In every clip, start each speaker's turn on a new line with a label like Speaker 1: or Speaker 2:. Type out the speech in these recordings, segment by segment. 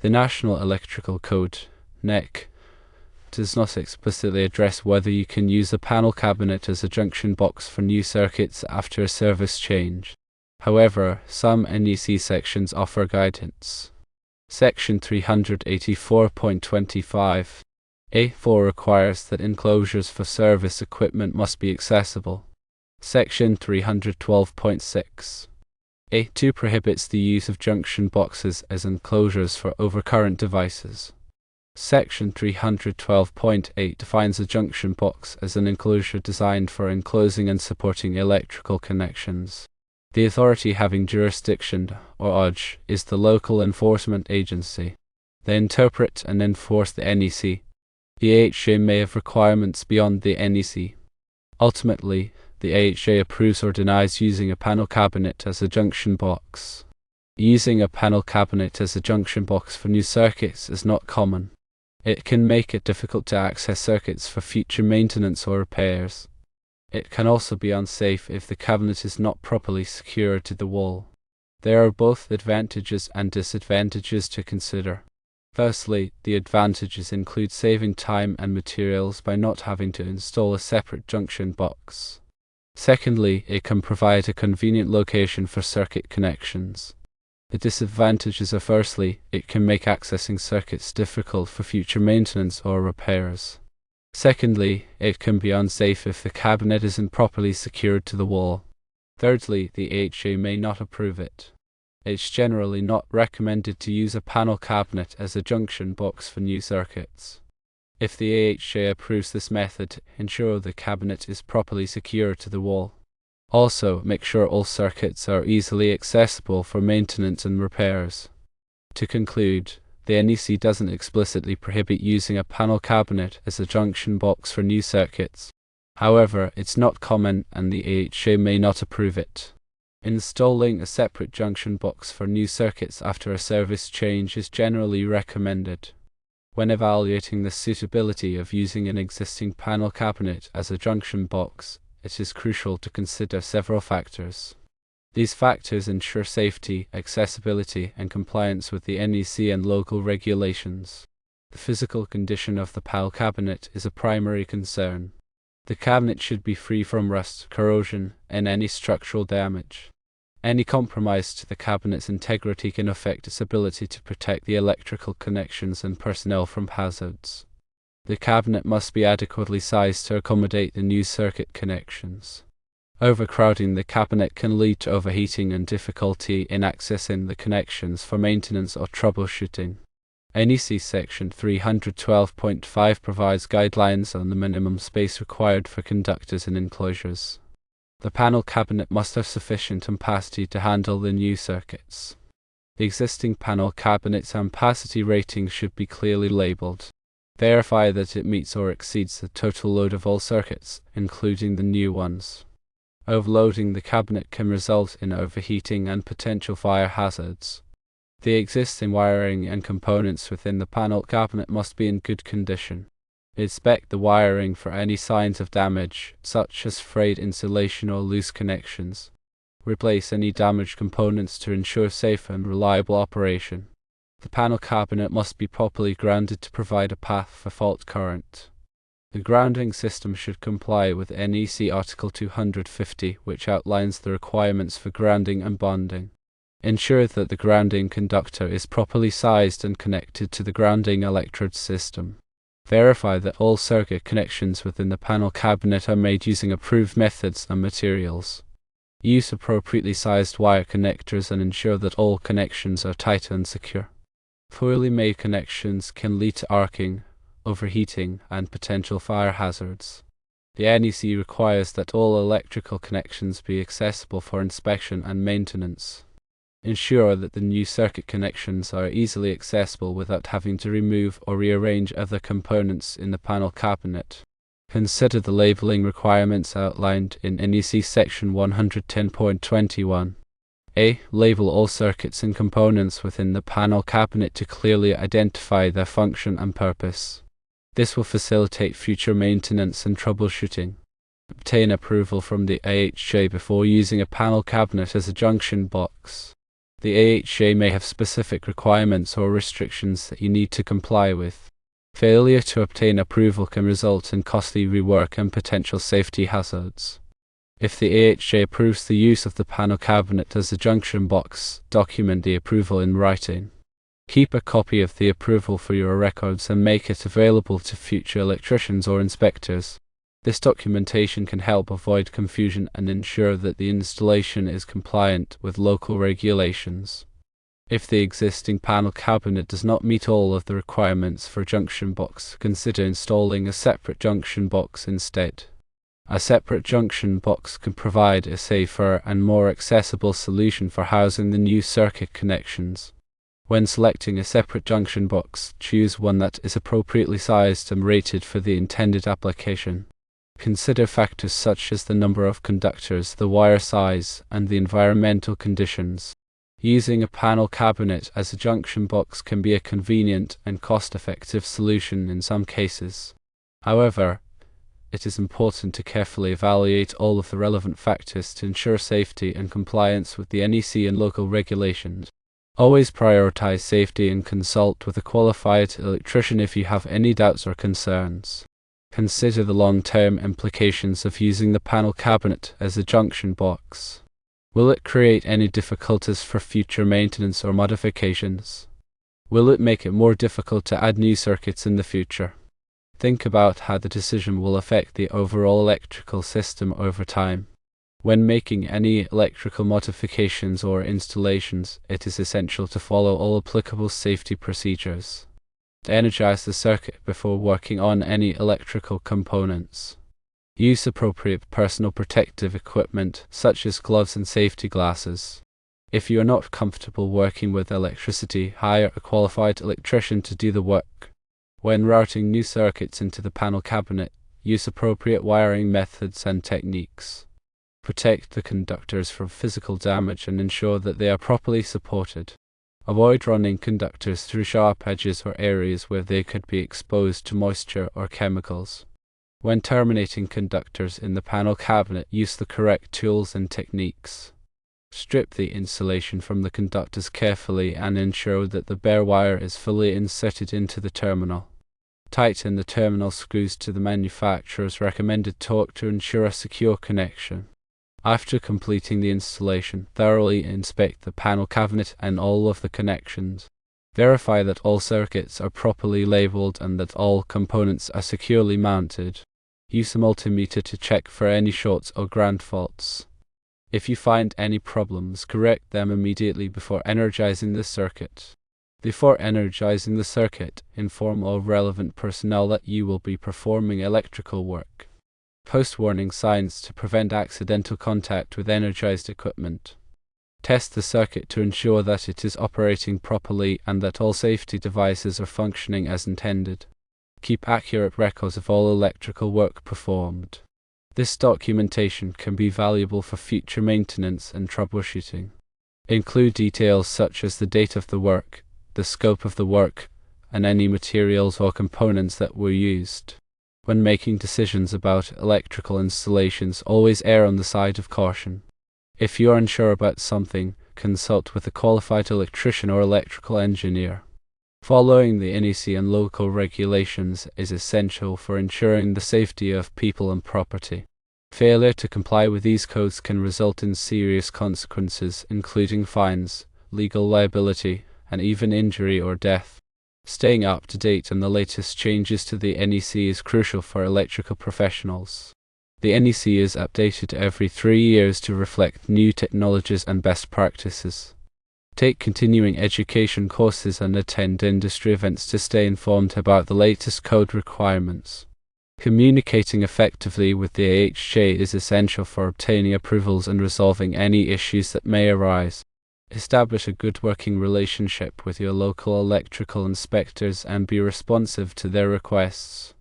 Speaker 1: The National Electrical Code, NEC, does not explicitly address whether you can use a panel cabinet as a junction box for new circuits after a service change. However, some NEC sections offer guidance. Section 384.25 A4 requires that enclosures for service equipment must be accessible. Section 312.6 A2 prohibits the use of junction boxes as enclosures for overcurrent devices. Section 312.8 defines a junction box as an enclosure designed for enclosing and supporting electrical connections. The authority having jurisdiction, or OJ, is the local enforcement agency. They interpret and enforce the NEC. The AHA may have requirements beyond the NEC. Ultimately, the AHA approves or denies using a panel cabinet as a junction box. Using a panel cabinet as a junction box for new circuits is not common. It can make it difficult to access circuits for future maintenance or repairs. It can also be unsafe if the cabinet is not properly secured to the wall. There are both advantages and disadvantages to consider. Firstly, the advantages include saving time and materials by not having to install a separate junction box. Secondly, it can provide a convenient location for circuit connections. The disadvantages are firstly, it can make accessing circuits difficult for future maintenance or repairs. Secondly, it can be unsafe if the cabinet isn't properly secured to the wall. Thirdly, the AHA may not approve it. It's generally not recommended to use a panel cabinet as a junction box for new circuits. If the AHA approves this method, ensure the cabinet is properly secured to the wall. Also, make sure all circuits are easily accessible for maintenance and repairs. To conclude, the NEC doesn't explicitly prohibit using a panel cabinet as a junction box for new circuits. However, it's not common and the AHA may not approve it. Installing a separate junction box for new circuits after a service change is generally recommended. When evaluating the suitability of using an existing panel cabinet as a junction box, it is crucial to consider several factors. These factors ensure safety, accessibility, and compliance with the NEC and local regulations. The physical condition of the panel cabinet is a primary concern. The cabinet should be free from rust, corrosion, and any structural damage. Any compromise to the cabinet's integrity can affect its ability to protect the electrical connections and personnel from hazards. The cabinet must be adequately sized to accommodate the new circuit connections. Overcrowding the cabinet can lead to overheating and difficulty in accessing the connections for maintenance or troubleshooting. NEC Section 312.5 provides guidelines on the minimum space required for conductors and enclosures. The panel cabinet must have sufficient capacity to handle the new circuits. The existing panel cabinet's ampacity rating should be clearly labeled. Verify that it meets or exceeds the total load of all circuits, including the new ones. Overloading the cabinet can result in overheating and potential fire hazards. The existing wiring and components within the panel cabinet must be in good condition. Inspect the wiring for any signs of damage, such as frayed insulation or loose connections. Replace any damaged components to ensure safe and reliable operation. The panel cabinet must be properly grounded to provide a path for fault current. The grounding system should comply with NEC Article 250, which outlines the requirements for grounding and bonding. Ensure that the grounding conductor is properly sized and connected to the grounding electrode system. Verify that all circuit connections within the panel cabinet are made using approved methods and materials. Use appropriately sized wire connectors and ensure that all connections are tight and secure. Poorly made connections can lead to arcing, overheating, and potential fire hazards. The NEC requires that all electrical connections be accessible for inspection and maintenance. Ensure that the new circuit connections are easily accessible without having to remove or rearrange other components in the panel cabinet. Consider the labeling requirements outlined in NEC Section 110.21. A. Label all circuits and components within the panel cabinet to clearly identify their function and purpose. This will facilitate future maintenance and troubleshooting. Obtain approval from the AHA before using a panel cabinet as a junction box. The AHJ may have specific requirements or restrictions that you need to comply with. Failure to obtain approval can result in costly rework and potential safety hazards. If the AHJ approves the use of the panel cabinet as a junction box, document the approval in writing. Keep a copy of the approval for your records and make it available to future electricians or inspectors. This documentation can help avoid confusion and ensure that the installation is compliant with local regulations. If the existing panel cabinet does not meet all of the requirements for a junction box, consider installing a separate junction box instead. A separate junction box can provide a safer and more accessible solution for housing the new circuit connections. When selecting a separate junction box, choose one that is appropriately sized and rated for the intended application. Consider factors such as the number of conductors, the wire size, and the environmental conditions. Using a panel cabinet as a junction box can be a convenient and cost-effective solution in some cases. However, it is important to carefully evaluate all of the relevant factors to ensure safety and compliance with the NEC and local regulations. Always prioritize safety and consult with a qualified electrician if you have any doubts or concerns. Consider the long-term implications of using the panel cabinet as a junction box. Will it create any difficulties for future maintenance or modifications? Will it make it more difficult to add new circuits in the future? Think about how the decision will affect the overall electrical system over time. When making any electrical modifications or installations, it is essential to follow all applicable safety procedures. Energize the circuit before working on any electrical components. Use appropriate personal protective equipment, such as gloves and safety glasses. If you are not comfortable working with electricity, hire a qualified electrician to do the work. When routing new circuits into the panel cabinet, use appropriate wiring methods and techniques. Protect the conductors from physical damage and ensure that they are properly supported. Avoid running conductors through sharp edges or areas where they could be exposed to moisture or chemicals. When terminating conductors in the panel cabinet, use the correct tools and techniques. Strip the insulation from the conductors carefully and ensure that the bare wire is fully inserted into the terminal. Tighten the terminal screws to the manufacturer's recommended torque to ensure a secure connection. After completing the installation, thoroughly inspect the panel cabinet and all of the connections. Verify that all circuits are properly labeled and that all components are securely mounted. Use a multimeter to check for any shorts or ground faults. If you find any problems, correct them immediately before energizing the circuit. Before energizing the circuit, inform all relevant personnel that you will be performing electrical work. Post warning signs to prevent accidental contact with energized equipment. Test the circuit to ensure that it is operating properly and that all safety devices are functioning as intended. Keep accurate records of all electrical work performed. This documentation can be valuable for future maintenance and troubleshooting. Include details such as the date of the work, the scope of the work, and any materials or components that were used. When making decisions about electrical installations, always err on the side of caution. If you are unsure about something, consult with a qualified electrician or electrical engineer. Following the NEC and local regulations is essential for ensuring the safety of people and property. Failure to comply with these codes can result in serious consequences, including fines, legal liability, and even injury or death. Staying up to date on the latest changes to the NEC is crucial for electrical professionals. The NEC is updated every 3 years to reflect new technologies and best practices. Take continuing education courses and attend industry events to stay informed about the latest code requirements. Communicating effectively with the AHJ is essential for obtaining approvals and resolving any issues that may arise. Establish a good working relationship with your local electrical inspectors and be responsive to their requests.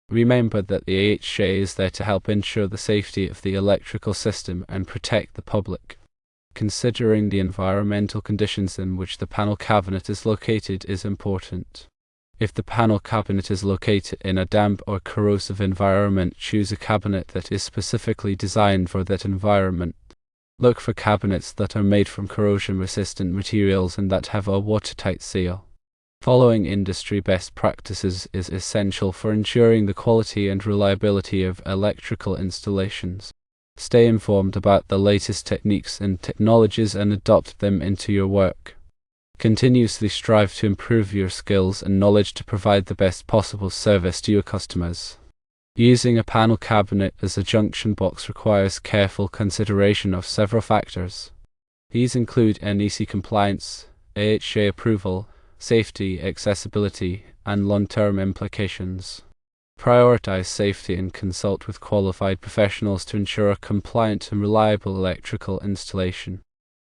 Speaker 1: Remember that the AHJ is there to help ensure the safety of the electrical system and protect the public. Considering the environmental conditions in which the panel cabinet is located is important. If the panel cabinet is located in a damp or corrosive environment, choose a cabinet that is specifically designed for that environment. Look for cabinets that are made from corrosion-resistant materials and that have a watertight seal. Following industry best practices is essential for ensuring the quality and reliability of electrical installations. Stay informed about the latest techniques and technologies and adopt them into your work. Continuously strive to improve your skills and knowledge to provide the best possible service to your customers. Using a panel cabinet as a junction box requires careful consideration of several factors. These include NEC compliance, AHA approval, safety, accessibility, and long-term implications. Prioritize safety and consult with qualified professionals to ensure a compliant and reliable electrical installation.